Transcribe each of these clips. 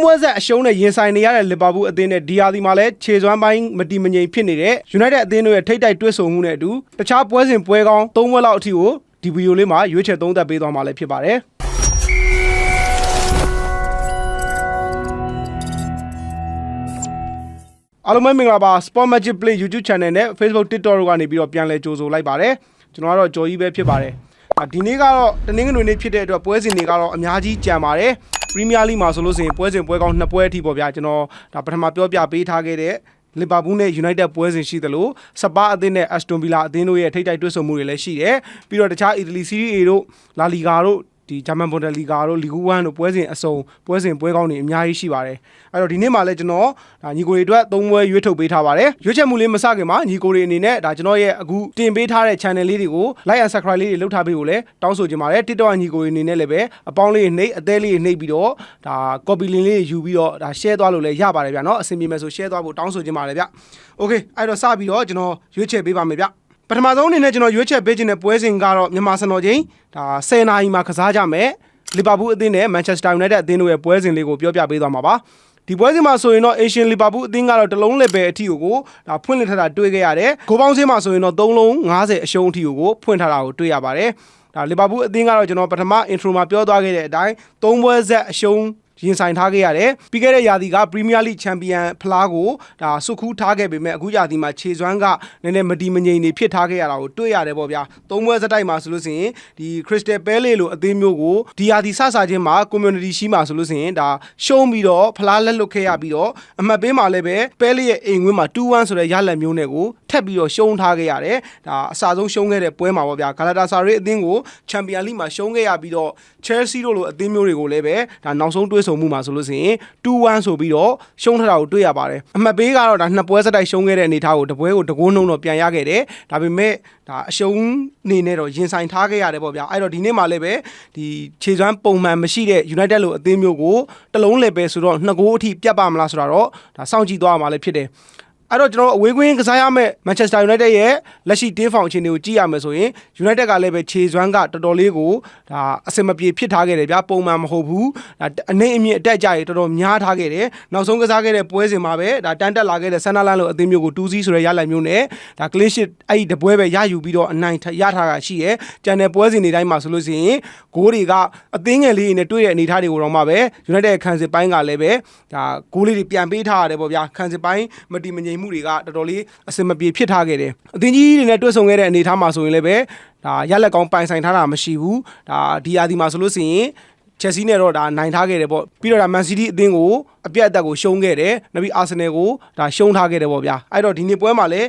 3 ပွဲဆက်အရှုံးနဲ့ရင်ဆိုင်နေရတဲ့လီဗာပူးအသင်းနဲ့ဒီယာဒီမှာလည်းခြေစွမ်းပိုင်းမတီမငြိမ်ဖြစ်နေတဲ့ United အသင်းတို့ရဲ့ထိပ်တိုက်တွေ့ဆုံမှုနဲ့အတူတခြားပွဲစဉ်ပွဲကောင်း3ပွဲလောက်အထိကိုဒီဗီဒီယိုလေးမှာရွေးချယ်သုံးသပ်ပေးသွားမှာလည်းဖြစ်ပါတယ်အားလုံးပဲမင်္ဂလာပါ Sport Magic Play YouTube Channel နဲ့ Facebook TikTok တို့ကနေပြီးတော့ပြန်လည်ကြိုဆိုလိုက်ပါတယ်ကျွန်တော်ကတော့ကြော်ကြီးပဲဖြစ်ပါတယ်ဒီနေ့ကတော့တနင်္ဂနွေနေ့ဖြစ်တဲ့အတွက်ပွဲစဉ်တွေကတော့အများကြီးကြံပါတယ်ပရီးမီးယားလိမှာဆိုလို့ဆိုရင်ပွဲစဉ်ပွဲကောင်း2ပွဲအထိပေါ့ဗျာကျွန်တော်ဒါပထမပြောပြပေးထားခဲ့တဲ့လီဗာပူးနဲ့ United ပွဲစဉ်ရှိသလိုစပါအသင်းနဲ့ Aston Villa အသင်းတို့ရဲ့ထိပ်တိုက်တွေ့ဆုံမှုတွေလည်းရှိတယ်ပြီးတော့တခြား Italy Serie A တို့လာလီဂါတို့ဒီဂျာမန်ဘွန်ဒလီဂါတို့လီဂူး1တို့ပွဲစဉ်အစုံပွဲစဉ်ပွဲကောင်းတွေအများကြီးရှိပါတယ်အဲ့တော့ဒီနေ့မှာလည်းကျွန်တော်ဒါညီကိုတွေအတွက်3ပွဲရွေးထုတ်ပေးထားပါတယ်ရွေးချယ်မှုလေးမစခင်မှာညီကိုတွေအနေနဲ့ဒါကျွန်တော်ရဲ့အခုတင်ပေးထားတဲ့ channel လေးတွေကို like and subscribe လေးတွေလုပ်ထားပေးဖို့လည်းတောင်းဆိုချင်ပါတယ် TikTok ညီကိုတွေအနေနဲ့လည်းပဲအပေါင်းလေးနှိပ်အသေးလေးနှိပ်ပြီးတော့ဒါ copy link လေးယူပြီးတော့ဒါ share သွားလို့လည်းရပါတယ်ဗျာเนาะအဆင်ပြေမယ်ဆို share သွားဖို့တောင်းဆိုချင်ပါတယ်ဗျ Okay အဲ့တော့စပြီးတော့ကျွန်တော်ရွေးချယ်ပေးပါမယ်ဗျပထမဆုံးအနေနဲ့ကျွန်တော်ရွေးချယ်ပေးခြင်းတဲ့ပွဲစဉ်ကတော့မြန်မာစံတော်ချိန်ဒါ10နာရီမှာကစားကြမယ်လီဗာပူးအသင်းနဲ့မန်ချက်စတာယူနိုက်တက်အသင်းတို့ရဲ့ပွဲစဉ်လေးကိုပြောပြပေးသွားမှာပါဒီပွဲစဉ်မှာဆိုရင်တော့ Asian လီဗာပူးအသင်းကတော့တလုံးလက်ပဲအထီကိုဒါဖွင့်လှစ်ထားတာတွေ့ခဲ့ရတယ်ဂိုးပေါင်းစင်းမှာဆိုရင်တော့3လုံး50အရှုံးအထီကိုဖွင့်ထားတာကိုတွေ့ရပါတယ်ဒါလီဗာပူးအသင်းကတော့ကျွန်တော်ပထမ intro မှာပြောသွားခဲ့တဲ့အတိုင်း3ပွဲဆက်အရှုံးရင်ဆိုင်ထားခဲ့ရတယ်ပြီးခဲ့တဲ့ရာသီကပရီးမီးယားလိချန်ပီယံဖလားကိုဒါစုခူးထားခဲ့ပေမဲ့အခုရာသီမှာခြေစွမ်းကနည်းနည်းမတီမငြိမ်နေဖြစ်ထားခဲ့ရတာကိုတွေ့ရတယ်ပေါ့ဗျာ၃ပွဲစတိုက်မှာဆိုလို့ရှိရင်ဒီခရစ္စတယ်ပဲလေလိုအသင်းမျိုးကိုဒီရာသီစချင်းမှာ community ရှိမှာဆိုလို့ရှိရင်ဒါရှုံးပြီးတော့ဖလားလက်လွတ်ခဲ့ရပြီးတော့အမှတ်ပေးမှာလည်းပဲပဲလေရဲ့အိမ်ဝင်းမှာ 2-1 ဆိုတဲ့ရလဒ်မျိုးနဲ့ကိုထပ်ပြီးတော့ရှုံးထားခဲ့ရတယ်ဒါအစဆုံးရှုံးခဲ့တဲ့ပွဲမှာပေါ့ဗျာဂါလာတာဆာရေးအသင်းကိုချန်ပီယံလိမှာရှုံးခဲ့ရပြီးတော့ Chelsea တို့လိုအသင်းမျိုးတွေကိုလည်းပဲဒါနောက်ဆုံးတွေ့ဆုံမှုမှာဆိုလို့ရှိရင်2-1ဆိုပြီးတော့ရှုံးထားတာကိုတွေ့ရပါတယ်အမှတ်ပေးကတော့ဒါ2ပွဲစတိုက်ရှုံးခဲ့တဲ့အနေအထားကိုတပွဲကိုတကိုးနှုံးတော့ပြန်ရခဲ့တယ်ဒါပေမဲ့ဒါအရှုံးနေနဲ့တော့ရင်ဆိုင်ထားခဲ့ရတယ်ပေါ့ဗျာအဲ့တော့ဒီနေ့မှလည်းပဲဒီခြေစွမ်းပုံမှန်မရှိတဲ့ United လိုအသင်းမျိုးကိုတလုံးလည်းပဲဆိုတော့2ဂိုးအထိပြတ်ပါမလားဆိုတော့ဒါစောင့်ကြည့်သွားရမှာလည်းဖြစ်တယ်အဲ့တော့ကျွန်တော်အဝေးကွင်းကစားရမယ့် Manchester United ရဲ့လက်ရှိတေးဖောင်အခြေအနေကိုကြည့်ရမယ်ဆိုရင် United ကလည်းပဲခြေစွမ်းကတော်တော်လေးကိုဒါအစင်မပြေဖြစ်ထားခဲ့တယ်ဗျာပုံမှန်မဟုတ်ဘူးဒါအနေအမြင့်အတက်ကြရတော်တော်များထားခဲ့တယ်နောက်ဆုံးကစားခဲ့တဲ့ပွဲစဉ်မှာပဲဒါတန်းတက်လာခဲ့တဲ့ဆန်နာလန်လိုအသင်းမျိုးကို2-0ဆိုတဲ့ရလဒ်မျိုးနဲ့ဒါ clean sheet အဲ့ဒီတပွဲပဲရယူပြီးတော့အနိုင်ရထားတာရှိတယ်ကျန်တဲ့ပွဲစဉ်တွေတိုင်းမှာဆိုလို့ရှိရင်ဂိုးတွေကအသင်းငယ်လေးတွေနဲ့တွေ့တဲ့အနေအထားတွေကိုတော့မှပဲ United ခံစစ်ပိုင်းကလည်းပဲဒါဂိုးလေးတွေပြန်ပေးထားရတယ်ပေါ့ဗျာခံစစ်ပိုင်းမတီမငြိမ်မှုတွေကတော်တော်လေးအစင်မပြေဖြစ်ထားခဲ့တယ်အသင်းကြီးတွေနဲ့တွေ့ဆုံခဲ့တဲ့အနေအထားမှာဆိုရင်လည်းပဲဒါရလက်ကောင်းပိုင်ဆိုင်ထားတာမရှိဘူးဒါဒီယာဒီမှာဆိုလို့ရှိရင်ချက်စီနဲ့တော့ဒါနိုင်ထားခဲ့တယ်ပေါ့ပြီးတော့ဒါမန်စီးတီးအသင်းကိုအပြတ်အသတ်ကိုရှုံးခဲ့တယ်နောက်ပြီးအာဆင်နယ်ကိုဒါရှုံးထားခဲ့တယ်ပေါ့ဗျာအဲ့တော့ဒီနေ့ပွဲမှာလည်း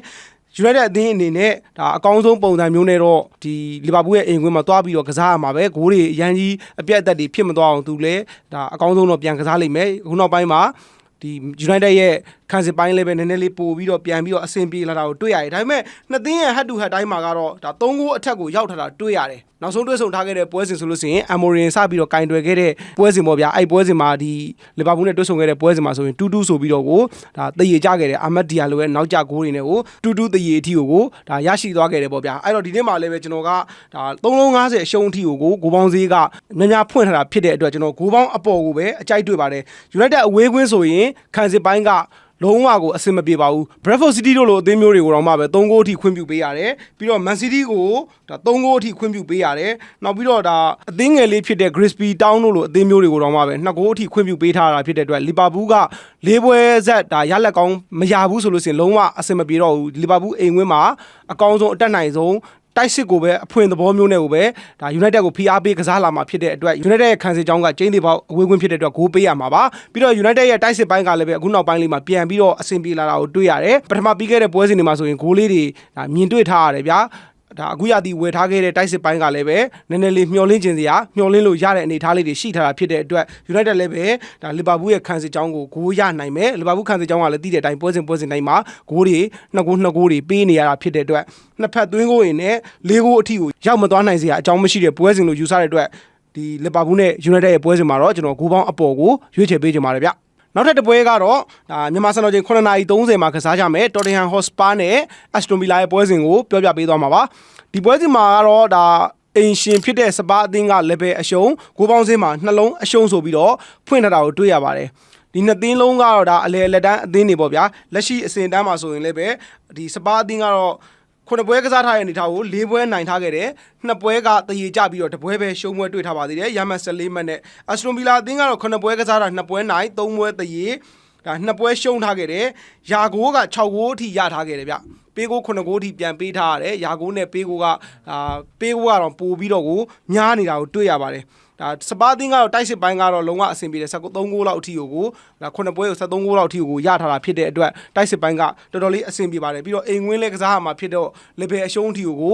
United အသင်းအနေနဲ့ဒါအကောင်းဆုံးပုံစံမျိုးနဲ့တော့ဒီလီဗာပူးရဲ့အိမ်ကွင်းမှာတွားပြီးတော့ကစားရမှာပဲဂိုးတွေအရန်ကြီးအပြတ်အသတ်တွေဖြစ်မသွားအောင်သူလည်းဒါအကောင်းဆုံးတော့ပြန်ကစားလိမ့်မယ်ခုနောက်ပိုင်းမှာဒီ United ရဲ့ခံစစ်ပိုင်းလည်းပဲနည်းနည်းလေးပို့ပြီးတော့ပြန်ပြီးတော့အဆင်ပြေလာတာကိုတွေ့ရတယ်ဒါပေမဲ့နှစ်သင်းရဲ့ head to head တိုင်းမှာကတော့ဒါ3ဂိုးအထက်ကိုရောက်ထားတာတွေ့ရတယ်နောက်ဆုံးတွေ့ဆုံထားခဲ့တဲ့ပွဲစဉ်ဆိုလို့ရှိရင်အမိုရင်စပြီးတော့ကင်တွယ်ခဲ့တဲ့ပွဲစဉ်ပေါ့ဗျာအဲ့ပွဲစဉ်မှာဒီလီဗာပူးနဲ့တွေ့ဆုံခဲ့တဲ့ပွဲစဉ်မှာဆိုရင်2-2ဆိုပြီးတော့ကိုဒါတရေကြခဲ့တယ်အာမတ်ဒီယာလိုရဲ့နောက်ကျဂိုးတွေနဲ့ကို2-2တရေအထိကိုဒါရရှိသွားခဲ့တယ်ပေါ့ဗျာအဲ့တော့ဒီနေ့မှာလည်းပဲကျွန်တော်ကဒါ3-50အရှုံးအထိကိုဂိုးပေါင်းဈေးကများများဖွင့်ထားတာဖြစ်တဲ့အတွက်ကျွန်တော်ဂိုးပေါင်းအပေါ်ကိုပဲအကြိုက်တွေ့ပါတယ် United အဝေးကွင်းဆိုရင်ခံစစ်ပိုင်းကလုံးဝကိုအဆင်မပြေပါဘူး Bradford City တို့လိုအသင်းမျိုးတွေကိုတော့မှပဲ3ဂိုးအထိခွင့်ပြုပေးရတယ်ပြီးတော့ Man City ကိုဒါ3ဂိုးအထိခွင့်ပြုပေးရတယ်နောက်ပြီးတော့ဒါအသင်းငယ်လေးဖြစ်တဲ့ Grimsby Town တို့လိုအသင်းမျိုးတွေကိုတော့မှပဲ2ဂိုးအထိခွင့်ပြုပေးထားတာဖြစ်တဲ့အတွက်လီဗာပူးက၄ပွဲဆက်ဒါရလက်ကောင်းမရဘူးဆိုလို့ရှိရင်လုံးဝအဆင်မပြေတော့ဘူးလီဗာပူးအိမ်ဝင်းမှာအကောင်းဆုံးအတက်နိုင်ဆုံးတိုက်စစ်ကိုပဲအဖွင့်သဘောမျိုးနဲ့ကိုပဲဒါ United ကိုဖိအားပေးကစားလာမှာဖြစ်တဲ့အတွက် United ရဲ့ခံစစ်ကြောင်းကကျင်းသေးပေါက်အဝေးကွင်းဖြစ်တဲ့အတွက်ဂိုးပေးရမှာပါပြီးတော့ United ရဲ့တိုက်စစ်ပိုင်းကလည်းပဲအခုနောက်ပိုင်းလေးမှာပြန်ပြီးတော့အဆင်ပြေလာတာကိုတွေ့ရတယ်ပထမပြီးခဲ့တဲ့ပွဲစဉ်တွေမှာဆိုရင်ဂိုးလေးတွေဒါမြင်တွေ့ထားရတယ်ဗျာဒါအခုရသည်ဝယ်ထားခဲ့တဲ့တိုက်စစ်ပိုင်းကလည်းပဲနည်းနည်းလေးမျောလင်းခြင်းစရာမျောလင်းလို့ရတဲ့အနေအထားလေးတွေရှိထားတာဖြစ်တဲ့အတွက် United လည်းပဲဒါလီဗာပူးရဲ့ခံစစ်ကြောင်းကိုဂိုးရနိုင်မယ်လီဗာပူးခံစစ်ကြောင်းကလည်းတည်တဲ့အတိုင်းပွဲစဉ်တိုင်းမှာဂိုးတွေ2ဂိုးတွေပေးနေရတာဖြစ်တဲ့အတွက်နှစ်ဖက်သွင်းဂိုးတွေနဲ့၄ဂိုးအထိကိုရောက်မသွားနိုင်စရာအကြောင်းမရှိတဲ့ပွဲစဉ်လို့ယူဆတဲ့အတွက်ဒီလီဗာပူးနဲ့ United ရဲ့ပွဲစဉ်မှာတော့ကျွန်တော်ဂိုးပေါင်းအပေါ်ကိုရွေးချယ်ပေးကြပါတယ်ဗျနောက်ထပ်တစ်ပွဲကတော့ဒါမြန်မာစံတော်ချိန်9:30မှာကစားကြမယ် Tottenham Hotspur နဲ့ Aston Villa ရဲ့ပွဲစဉ်ကိုပြောပြပေးသွားမှာပါဒီပွဲစဉ်မှာကတော့ဒါအိမ်ရှင်ဖြစ်တဲ့စပါအသင်းကလည်းပဲအရှုံးဂိုးပေါင်းစင်းမှာနှလုံးအရှုံးဆိုပြီးတော့ဖွင့်ထားတာကိုတွေ့ရပါတယ် ဒီနှစ်သင်းလုံးကတော့ဒါအလဲလက်တန်းအသင်းတွေပေါ့ဗျာလက်ရှိအစဉ်တန်းမှာဆိုရင်လည်းပဲဒီစပါးအသင်းကတော့ခုနှစ်ပွဲကစားထားတဲ့အနေထားကို၄ပွဲနိုင်ထားခဲ့တယ်နှစ်ပွဲကတရေကျပြီးတော့တပွဲပဲရှုံးပွဲတွေ့ထားပါသေးတယ်ရမှတ်14မှတ်နဲ့အက်စတိုဗီလာအသင်းကတော့ခုနှစ်ပွဲကစားတာနှစ်ပွဲနိုင်3ပွဲတရေဒါနှစ်ပွဲရှုံးထားခဲ့တယ်ယာကိုက6ဂိုးအထိရထားခဲ့တယ်ဗျပေးကို9ဂိုးအထိပြန်ပေးထားရတယ်ယာကိုနဲ့ပေးကိုကပေးကိုကတော့ပို့ပြီးတော့ကိုညားနေတာကိုတွေ့ရပါတယ်ဒါစပါးသင်းကတော့တိုက်စစ်ပိုင်းကတော့လုံးဝအဆင်ပြေတယ်13ဂိုးလောက်အထိကိုဒါ9ပွဲကို13ဂိုးလောက်အထိကိုရထားတာဖြစ်တဲ့အတွက်တိုက်စစ်ပိုင်းကတော်တော်လေးအဆင်ပြေပါတယ်ပြီးတော့အိမ်ဝင်းလဲကစားရမှာဖြစ်တော့လေဘယ်အရှုံးအထိကို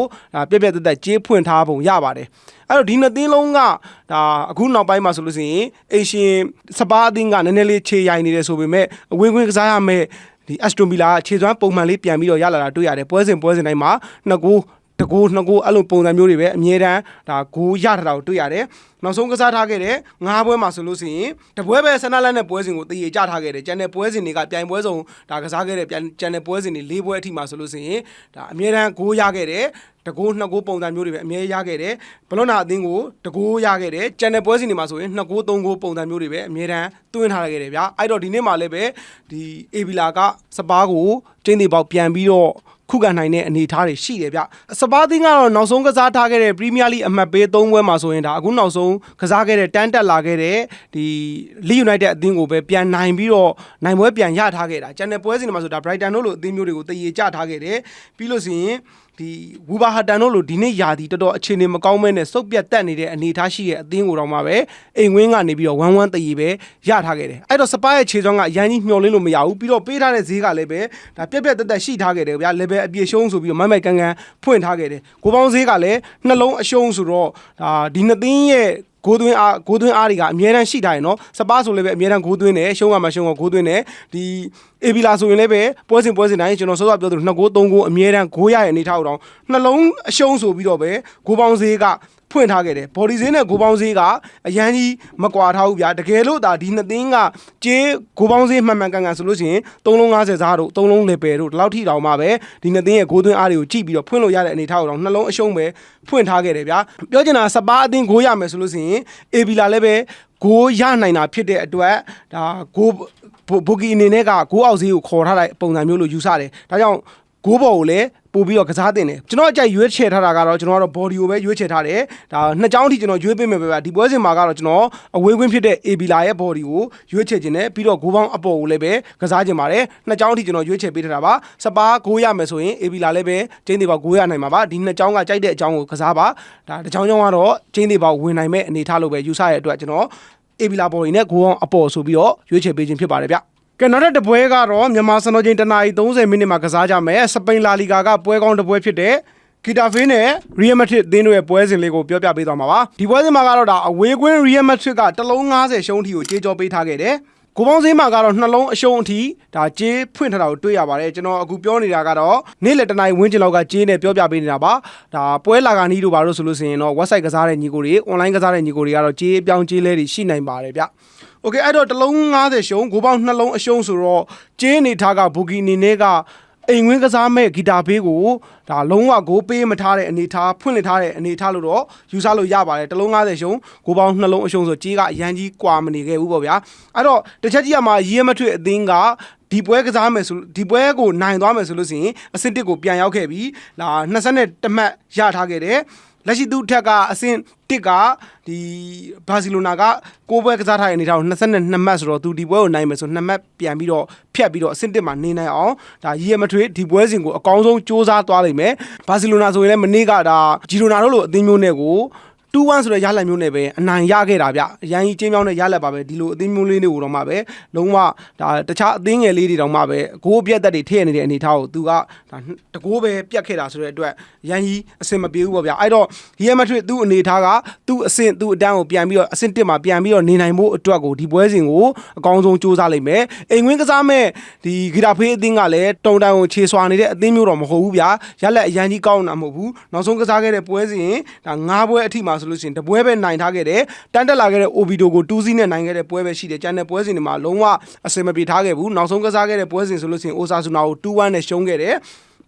ပြက်ပြက်တက်တက်ကြေးဖွင့်ထားပုံရပါတယ်အဲ့တော့ဒီနှစ်သင်းလုံးကဒါအခုနောက်ပိုင်းမှာဆိုလို့ရှိရင်အေရှင်စပါးအသင်းကနည်းနည်းလေးခြေရိုင်နေတယ်ဆိုပေမဲ့အဝင်းကွင်းကစားရမယ်ဒီအက်စတိုဗီလာခြေစွမ်းပုံမှန်လေးပြန်ပြီးတော့ရလာတာတွေ့ရတယ်ပွဲစဉ်တိုင်းမှာ2ဂိုးတကူ2ဂိုးအဲ့လိုပုံစံမျိုးတွေပဲအမြဲတမ်းဒါဂိုးရထားတာကိုတွေ့ရတယ်နောက်ဆုံးကစားထားခဲ့တဲ့9ပွဲမှာဆိုလို့ရှိရင်တပွဲပဲဆန္ဒလက်နဲ့ပွဲစဉ်ကိုတည်ရကြထားခဲ့တယ်ကျန်တဲ့ပွဲစဉ်တွေကပြိုင်ပွဲစုံဒါကစားခဲ့တဲ့ကျန်တဲ့ပွဲစဉ်တွေ4ပွဲအထိမှာဆိုလို့ရှိရင်ဒါအမြဲတမ်းဂိုးရခဲ့တယ်တကူ2ဂိုးပုံစံမျိုးတွေပဲအမြဲရခဲ့တယ်ဘလော့နာအသင်းကိုတကူရခဲ့တယ်ကျန်တဲ့ပွဲစဉ်တွေမှာဆိုရင်2ဂိုး3ဂိုးပုံစံမျိုးတွေပဲအမြဲတမ်းတွင်းထားခဲ့တယ်ဗျာအဲ့တော့ဒီနေ့မှာလည်းပဲဒီအေဗီလာကစပါးကိုကျင်းတွေပေါက်ပြန်ပြီးတော့ခုခံနိုင်တဲ့အနေအထားတွေရှိတယ်ဗျစပါးသင်းကတော့နောက်ဆုံးကစားထားခဲ့တဲ့ပရီးမီးယားလိအမှတ်ပေး3ပွဲမှာဆိုရင်ဒါအခုနောက်ဆုံးကစားခဲ့တဲ့တန်းတက်လာခဲ့တဲ့ဒီလီယူနိုက်တက်အသင်းကိုပဲပြန်နိုင်ပြီးတော့နိုင်ပွဲပြန်ရထားခဲ့တာကျန်တဲ့ပွဲစဉ်တွေမှာဆိုဒါဘရိုက်တန်တို့လိုအသင်းမျိုးတွေကိုတရေကျထားခဲ့တယ်ပြီးလို့ဆိုရင်ဒီဝူဘာဟာတန်တို့လိုဒီနေ့ယာတီတော်တော်အခြေအနေမကောင်းမဲနဲ့စုပ်ပြတ်တက်နေတဲ့အနေအထားရှိတဲ့အသင်းကိုတော့မှပဲအိမ်ဝင်းကနေပြီးတော့1-1တရေပဲရထားခဲ့တယ်အဲ့တော့စပါးရဲ့ခြေစွမ်းကအရန်ကြီးမျှော်လင့်လို့မရဘူးပြီးတော့ပေးထားတဲ့ဈေးကလည်းပဲဒါပြက်ပြက်တက်တက်ရှိထားခဲ့တယ်ဗျာ level အပြည့်ရှုံးဆိုပြီးတော့မိုက်ကန်ကန်ဖွင့်ထားခဲ့တယ်ကိုပေါင်းဈေးကလည်းနှလုံးအရှုံးဆိုတော့ဒါဒီနှစ်သင်းရဲ့ဂိုးသွင်းအားတွေကအများတန်းရှိထားရင်နော်စပါးဆိုလည်းပဲအများတန်းဂိုးသွင်းတယ်ရှုံးကမှရှုံးကဂိုးသွင်းတယ်ဒီအေဗီလာဆိုရင်လည်းပဲပွဲစဉ်တိုင်းကျွန်တော်စောစောပြောသလို2ဂိုး3ဂိုးအများတန်းဂိုးရရဲ့အနေထားတော့နှလုံးအရှုံးဆိုပြီးတော့ပဲဂိုးပေါင်းဈေးကဖွင့်ထားခဲ့တယ်ဘော်ဒီဈေးနဲ့ဂိုးပေါင်းဈေးကအရန်ကြီးမကွာထားဘူးဗျာတကယ်လို့ဒါဒီနှစ်သင်းကကြေးဂိုးပေါင်းဈေးမှန်ကန်ဆိုလို့ရှိရင်350စားတို့3လုံးလေပယ်တို့ဒီလောက်ထိတောင်မှပဲဒီနှစ်သင်းရဲ့ဂိုးသွင်းအားတွေကိုကြည့်ပြီးတော့ဖွင့်လို့ရတဲ့အနေထားတော့နှလုံးအရှုံးပဲဖွင့်ထားခဲ့တယ်ဗျာပြောချင်တာစပါးအသင်းဂိုးရမယ်ဆိုလို့ရှိရင်အေဗီလာလည်းပဲဂိုးရနိုင်တာဖြစ်တဲ့အတွက်ဒါဂိုးဘိုဂီအနေနဲ့ကဂိုးအောက်ဈေးကိုခေါ်ထားတဲ့ပုံစံမျိုးလို့ယူဆတယ်ဒါကြောင့်ဂိုးဘော်ကိုလည်းပို့ပြီးတော့ကစားတင်တယ်ကျွန်တော်အကြိုက်ရွေးချယ်ထားတာကတော့ကျွန်တော်ကတော့ body ကိုပဲရွေးချယ်ထားတယ်ဒါနှစ်ကြောင်းအထိကျွန်တော်ရွေးပေးမယ်ပဲဗျာဒီပွဲစဉ်မှာကတော့ကျွန်တော်အဝေးကွင်းဖြစ်တဲ့ AB လာရဲ့ body ကိုရွေးချယ်ခြင်းနဲ့ပြီးတော့ဂိုးပေါင်းအပေါ်ကိုလည်းပဲကစားခြင်းပါတယ်နှစ်ကြောင်းအထိကျွန်တော်ရွေးချယ်ပေးထားတာပါစပါးဂိုးရမယ်ဆိုရင် AB လာလည်းပဲကျင်းသေးပါဂိုးရနိုင်မှာပါဒီနှစ်ကြောင်းကကြိုက်တဲ့အကြောင်းကိုကစားပါဒါတစ်ကြောင်းကတော့ကျင်းသေးပါဝင်နိုင်မဲ့အနေထားလို့ပဲယူဆရတဲ့အတွက်ကျွန်တော် AB လာ body နဲ့ဂိုးပေါင်းအပေါ်ဆိုပြီးတော့ရွေးချယ်ပေးခြင်းဖြစ်ပါတယ်ဗျကဲနောက်တဲ့ပွဲကတော့မြန်မာစံတော်ချိန်တနာရီ30မိနစ်မှာကစားကြမယ်စပိန်လာလီဂါကပွဲကောင်းတစ်ပွဲဖြစ်တဲ့ဂီတာဖေးနဲ့ရီယယ်မက်ဒရစ်အသင်းတို့ရဲ့ပွဲစဉ်လေးကိုပြောပြပေးသွားမှာပါဒီပွဲစဉ်မှာကတော့ဒါအဝေးကွင်းရီယယ်မက်ဒရစ်ကတလုံး90ရှုံးထီကိုကြေးကြောပေးထားခဲ့တယ်ကိုပေါင်းစည်းမှာကတော့နှလုံးအရှုံးအထိဒါကြေးဖွင့်ထားတာကိုတွေ့ရပါတယ်ကျွန်တော်အခုပြောနေတာကတော့နေ့လယ်တနာရီဝန်းကျင်လောက်ကကြေးနဲ့ပြောပြပေးနေတာပါဒါပွဲလာကနီးတို့ဘာလို့ဆိုလို့ဆိုရင်တော့ website ကစားတဲ့ညီကိုတွေ online ကစားတဲ့ညီကိုတွေကတော့ကြေးအပြောင်းကြေးလဲတွေရှိနိုင်ပါတယ်ဗျโอเคအဲ့တော့တလုံး90ရှုံးဂိုးပေါင်းနှလုံးအရှုံးဆိုတော့ကြေးအနေထားကဘူဂီအနေနဲ့ကအိမ်ဝင်းကစားမဲ့ဂီတာဘေးကိုဒါလုံးဝဂိုးပေးမထားတဲ့အနေထားဖွင့်လှစ်ထားတဲ့အနေထားလို့တော့ယူဆလို့ရပါတယ်တလုံး90ရှုံးဂိုးပေါင်းနှလုံးအရှုံးဆိုကြေးကအရန်ကြီးကွာမနေခဲ့ဘူးပေါ့ဗျာအဲ့တော့တစ်ချက်ကြီးကမှရီယယ်မက်ဒရစ်အသင်းကဒီပွဲကစားမယ်ဆိုဒီပွဲကိုနိုင်သွားမယ်ဆိုလို့ရှိရင်အဆင့်1ကိုပြန်ရောက်ခဲ့ပြီးလာ21မှတ်ရထားခဲ့တယ်လက်ရှိသူ့ထက်ကအဆင့်1ကဒီဘာစီလိုနာက6ပွဲကစားထားတဲ့အနေထားကို22မှတ်ဆိုတော့သူဒီပွဲကိုနိုင်မယ်ဆို2မှတ်ပြန်ပြီးတော့ဖြတ်ပြီးတော့အဆင့်1မှာနေနိုင်အောင်ဒါရီယယ်မက်ဒရစ်ဒီပွဲစဉ်ကိုအကောင်းဆုံးစ조사သွားလိမ့်မယ်ဘာစီလိုနာဆိုရင်လည်းမနေ့ကဒါဂျီရိုနာတို့လိုအသင်းမျိုးနဲ့ကို2-1ဆိုတဲ့ရလဒ်မျိုးနဲ့ပဲအနိုင်ရခဲ့တာဗျအရန်ကြီးကျင်းမြောင်းတဲ့ရလဒ်ပါပဲဒီလိုအသင်းမျိုးလေးတွေကိုတော့မှပဲလုံးဝဒါတခြားအသင်းငယ်လေးတွေတောင်မှပဲဂိုးပြတ်သက်တွေထည့်နေတဲ့အနေထားကိုသူကဒါတကိုးပဲပြတ်ခဲ့တာဆိုတဲ့အတွက်ရန်ကြီးအဆင်မပြေဘူးပေါ့ဗျအဲ့တော့ရီယယ်မက်ဒရစ်သူ့အနေထားကသူ့အဆင့်သူ့အတန်းကိုပြန်ပြီးတော့အဆင့်1မှာပြန်ပြီးတော့နေနိုင်ဖို့အတွက်ကိုဒီပွဲစဉ်ကိုအကောင်းဆုံးစူးစမ်းလိုက်မယ်အိမ်ဝင်းကစားမဲ့ဒီဂီတာဖေးအသင်းကလည်းတုံတန်ကိုခြေဆွာနေတဲ့အသင်းမျိုးတော့မဟုတ်ဘူးဗျရလက်အရန်ကြီးကောင်းတာမဟုတ်ဘူးနောက်ဆုံးကစားခဲ့တဲ့ပွဲစဉ်ဒါ9ပွဲအထိမှာဆိုလို့ရှိရင်တပွဲပဲနိုင်ထားခဲ့တယ်တန်းတက်လာခဲ့တဲ့ Obido ကို2-0နဲ့နိုင်ခဲ့တဲ့ပွဲပဲရှိတယ်ကျန်တဲ့ပွဲစဉ်တွေမှာလုံးဝအဆင်မပြေထားခဲ့ဘူးနောက်ဆုံးကစားခဲ့တဲ့ပွဲစဉ်ဆိုလို့ရှိရင် Osasuna ကို2-1နဲ့ရှုံးခဲ့တယ်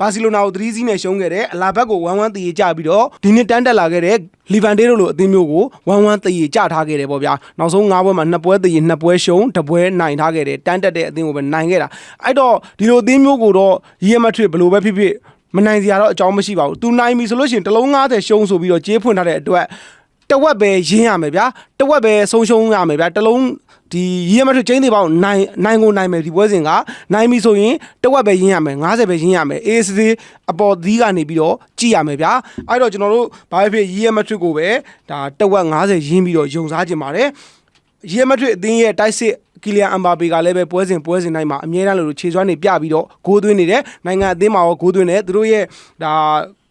ဘာစီလိုနာကို3-0နဲ့ရှုံးခဲ့တယ်အလာဘက်ကို1-1တည်ကြပြီးတော့ဒီနှစ်တန်းတက်လာခဲ့တဲ့လီဗန်တေးတို့လိုအသင်းမျိုးကို1-1တည်ကြထားခဲ့တယ်ပေါ့ဗျာနောက်ဆုံး9ပွဲမှာ2ပွဲတည်2ပွဲရှုံး1ပွဲနိုင်ထားခဲ့တယ်တန်းတက်တဲ့အသင်းကိုပဲနိုင်ခဲ့တာအဲ့တော့ဒီလိုအသင်းမျိုးကိုတော့ရီယယ်မက်ဒရစ်ဘယ်လိုပဲဖြစ်ဖြစ်မနိုင်စရာတော့အကြောင်းမရှိပါဘူးသူနိုင်ပြီဆိုလို့ရှိရင်တလုံး90ရှုံးဆိုပြီးတော့ကြေးဖွင့်ထားတဲ့အတွက်တဝက်ပဲရင်းရမယ်ဗျာတဝက်ပဲဆုံးရှုံးရမယ်ဗျာတလုံးဒီရီယယ်မက်ဒရစ်ကျင်းသေးပေါင်းနိုင်ကိုနိုင်မယ်ဒီပွဲစဉ်ကနိုင်ပြီဆိုရင်တဝက်ပဲရင်းရမယ်90ပဲရင်းရမယ်အေးစစ်စစ်အပေါ်သီးကနေပြီးတော့ကြည့်ရမယ်ဗျာအဲ့တော့ကျွန်တော်တို့ဘာဖြစ်ရီယယ်မက်ဒရစ်ကိုပဲဒါတဝက်90ရင်းပြီးတော့ယုံစားခြင်းပါတယ်ရီယယ်မက်ဒရစ်အသင်းရဲ့တိုက်စစ်ကီလီယန်အမ်ဘာပေကလည်းပဲပွဲစဉ်တိုင်းမှာအမြဲတမ်းလို့ခြေစွမ်းနေပြပြီးတော့ဂိုးသွင်းနေတယ်နိုင်ငံအသင်းမှာရောဂိုးသွင်းတယ်သူတို့ရဲ့ဒါ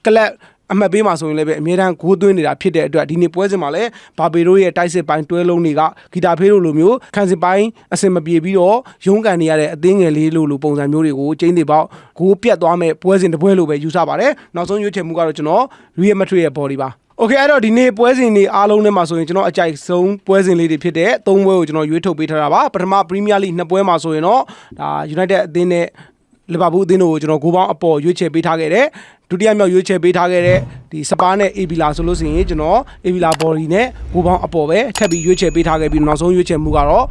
ကလပ်အမှတ်ပေးမှာဆိုရင်လည်းပဲအမြဲတမ်းဂိုးသွင်းနေတာဖြစ်တဲ့အတွက်ဒီနေ့ပွဲစဉ်မှာလည်းဘာပေတို့ရဲ့တိုက်စစ်ပိုင်းတွဲလုံးတွေကဂီတာဖေးတို့လိုမျိုးခံစစ်ပိုင်းအစင်မပြေပြီးတော့ရုန်းကန်နေရတဲ့အသင်းငယ်လေးလိုပုံစံမျိုးတွေကိုကျင်းသေးပေါက်ဂိုးပြတ်သွားမဲ့ပွဲစဉ်တစ်ပွဲလိုပဲယူဆပါတယ်နောက်ဆုံးရွေးချယ်မှုကတော့ကျွန်တော်ရီယယ်မက်ဒရစ်ရဲ့ body ပါโอเคအဲ့တော့ဒီနေ့ပွဲစဉ်တွေအားလုံးထဲမှာဆိုရင်ကျွန်တော်အကြိုက်ဆုံးပွဲစဉ်လေးတွေဖြစ်တဲ့၃ပွဲကိုကျွန်တော်ရွေးထုတ်ပေးထားတာပါပထမပရီးမီးယားလိ2ပွဲမှာဆိုရင်တော့ဒါ United အသင်းနဲ့လီဗာပူးအသင်းတို့ကိုကျွန်တော်ဂိုးပေါင်းအပေါ်ရွေးချယ်ပေးထားခဲ့တယ်ဒုတိယမြောက်ရွေးချယ်ပေးထားခဲ့တဲ့ဒီစပါးနဲ့အေဗီလာဆိုလို့ရှိရင်ကျွန်တော်အေဗီလာဘော်ဒီနဲ့ဂိုးပေါင်းအပေါ်ပဲထပ်ပြီးရွေးချယ်ပေးထားခဲ့ပြီးနောက်ဆုံးရွေးချယ်မှုကတော့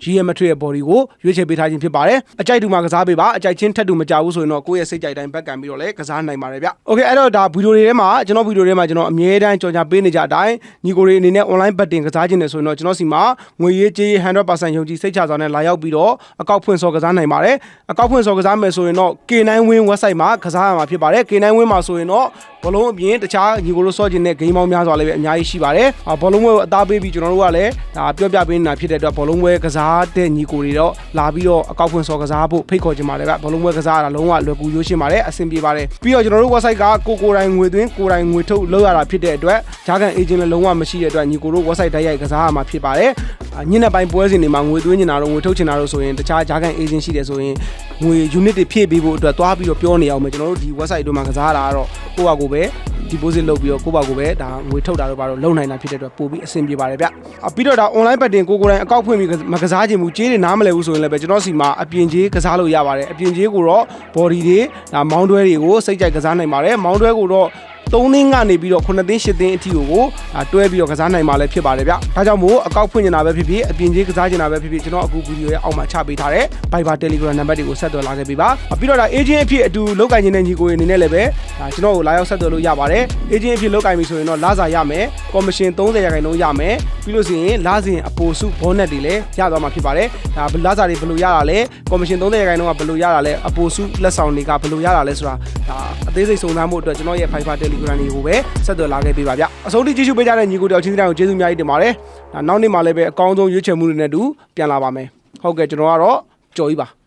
ရီယယ်မက်ဒရစ်ရဲ့ body ကိုရွေးချယ်ပေးထားခြင်းဖြစ်ပါတယ်အကြိုက်တူမှာကစားပေးပါအကြိုက်ချင်းထက်တူမကြဘူးဆိုရင်တော့ကိုယ့်ရဲ့စိတ်ကြိုက်တိုင်းဘက်ကန်ပြီးတော့လည်းကစားနိုင်ပါတယ်ဗျโอเคအဲ့တော့ဒါဗီဒီယိုတွေထဲမှာကျွန်တော်ဗီဒီယိုတွေထဲမှာကျွန်တော်အမြဲတမ်းကြော်ညာပေးနေကြအတိုင်းညီကိုတွေအနေနဲ့ online betting ကစားခြင်းနဲ့ဆိုရင်တော့ကျွန်တော်စီမှာငွေရေးကြေး 100% ယုံကြည်စိတ်ချစွာနဲ့လာရောက်ပြီးတော့အကောက်ဖွင့်စော်ကစားနိုင်ပါတယ်အကောက်ဖွင့်စော်ကစားမယ်ဆိုရင်တော့ K9 Win website မှာကစားရမှာဖြစ်ပါတယ် K9 Win မှာဆိုရင်တော့ဘောလုံးအပြင်တခြားညီကိုတို့စော့ခြင်းနဲ့ game ပေါင်းများစွာလည်းပဲအများကြီးရှိပါတယ်ဘောလုံးပွဲကိုအသားပေးပြီးကျွန်တော်တို့ကလည်းဒါပြောပြပေးနေတာဖြစ်တဲ့အတွက်ဘောလုံးပွဲကစားတဲ့ညီကိုတော့လာပြီးတော့အကောက်ဖွင့်စော်ကစားဖို့ဖိတ်ခေါ်ချင်ပါတယ်ဗျဘောလုံးပွဲကစားရတာလုံးဝလွယ်ကူရိုးရှင်းပါတယ်အဆင်ပြေပါတယ်ပြီးတော့ကျွန်တော်တို့ website ကကိုတိုင်းငွေသွင်းကိုတိုင်းငွေထုတ်လောက်ရတာဖြစ်တဲ့အတွက်ဂျာကန် agent လည်းလုံးဝမရှိတဲ့အတွက်ညီကိုတို့ website တိုက်ရိုက်ကစားရမှာဖြစ်ပါတယ်ညနေပိုင်းပွဲစဉ်တွေမှာငွေသွင်းနေတာတော့ငွေထုတ်ချင်တာတော့ဆိုရင်တခြားဂျာကန် agent ရှိတယ်ဆိုရင်ငွေ unit တွေဖြည့်ပေးဖို့အတွက်သွားပြီးတော့ပြောနေအောင်မယ်ကျွန်တော်တို့ဒီ website တို့မှာကစားရတာကတော့ကိုယ့်ဟာကိုယ်ပဲ deposit လုပ်ပြီးတော့ကိုယ့်ဘာကိုယ်ပဲဒါငွေထုတ်တာတော့ဘာလို့လုံနိုင်တာဖြစ်တဲ့အတွက်ပို့ပြီးအဆင်ပြေပါတယ်ဗျပြီးတော့ဒါ online betting ကိုတိုင်းအကောက်ဖွင့်ပြီးမကစားခြင်းမူကြေးတွေနားမလဲဘူးဆိုရင်လည်းပဲကျွန်တော်စီမှာအပြင်ကြေးကစားလို့ရပါတယ်အပြင်ကြေးကိုတော့ body တွေဒါမောင်းတွဲတွေကိုစိတ်ကြိုက်ကစားနိုင်ပါတယ်မောင်းတွဲကိုတော့3 သိန်းကနေပြီးတော့9 သိန်း10 သိန်းအထိကိုတွဲပြီးတော့ကစားနိုင်မှာလည်းဖြစ်ပါတယ်ဗျဒါကြောင့်မို့အကောက်ဖွင့်နေတာပဲဖြစ်ဖြစ်အပြင်ကြီးကစားနေတာပဲဖြစ်ဖြစ်ကျွန်တော်အခုဗီဒီယိုရဲ့အောက်မှာချပေးထားတဲ့ Viber Telegram နံပါတ်တွေကိုဆက်သွယ်လာခဲ့ပေးပါပြီးတော့ဒါ agent အဖြစ်အတူလောက်ကင်နေတဲ့ညီကိုတွေအနေနဲ့လည်းပဲဒါကျွန်တော်ကိုလာရောက်ဆက်သွယ်လို့ရပါတယ် agent အဖြစ်လောက်ကင်ပြီဆိုရင်တော့လစာရမယ် commission 30% ရမယ်ပြီးလို့ရှိရင်လစဉ်အပိုစု bonus တွေလည်းရသွားမှာဖြစ်ပါတယ်ဒါလစာတွေဘယ်လိုရတာလဲ commission 30%ကဘယ်လိုရတာလဲအပိုစုလက်ဆောင်တွေကဘယ်လိုရတာလဲဆိုတာဒါအသေးစိတ်စုံစမ်းဖို့အတွက်ကျွန်တော်ရဲ့ Viber Telegram တွေကိုပဲဆက်သွယ်လာခဲ့ပေးပါဗျအဆုံးထိကြည့်ရှုပေးကြတဲ့ညီကိုတယောက်ချင်းတိုင်းကိုကျေးဇူးအများကြီးတင်ပါတယ်နောက်နေ့မှာလည်းပဲအကောင်းဆုံးရွေးချယ်မှုတွေနဲ့တူပြန်လာပါမယ်ဟုတ်ကဲ့ကျွန်တော်ကတော့ကြော်ကြီးပါ